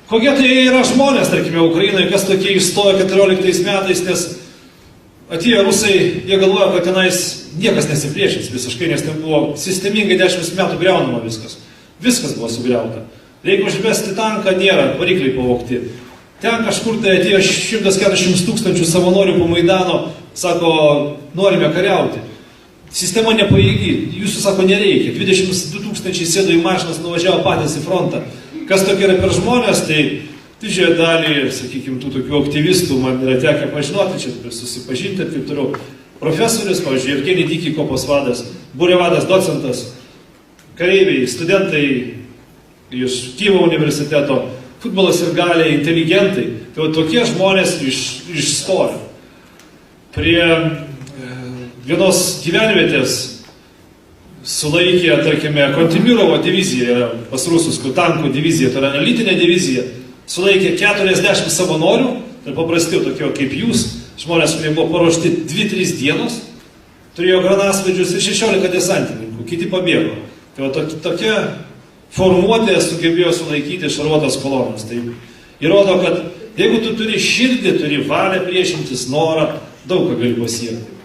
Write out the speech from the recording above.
Kokie tai yra žmonės, tarkime, Ukrainoje, kas tokie įstojo 14 metais, nes atėjo rusai, jie galvojo, kad tenais niekas nesipriešins visiškai, nes ten buvo sistemingai 10 metų griaunama viskas. Viskas buvo sugriauta. Reikia užvesti tanką, nėra, varikliai pavogti. Ten kažkur tai atėjo 140 000 savanorių po Maidano, sako, norime kariauti. Sistema nepajėgi, jūsų sako nereikia. 22 000 sėdo į mašinas, nuvažiavo patys į frontą. Kas tokie yra per žmonės, tai didžiąją dalį, sakykime, tų tokių aktyvistų man yra tekę pažinoti, čia susipažinti ir taip toliau. Profesorius, pavyzdžiui, Evgenij Dikij, kopos vadas, būrio vadas, docentas, kareiviai, studentai iš Kijevo universiteto, futbolas ir galiai, inteligentai. Tai va, tokie žmonės išstojo. Prie vienos gyvenvietės sulaikė, tarkime, Kontimirovo divizija, pas rusus, tankų divizija, tai yra elitinė divizija, sulaikė 40 savanorių, tai paprasti tokie kaip jūs, žmonės, kurie buvo paruošti 2-3 dienos, turėjo granasvaidžius ir 16 desantininkų, kiti pabėgo. Tai va, tokia formuotė sugebėjo sulaikyti šarvuotas kolonas. Tai įrodo, kad jeigu tu turi širdį, turi valią priešintis, norą, daug ką gali pasiekti.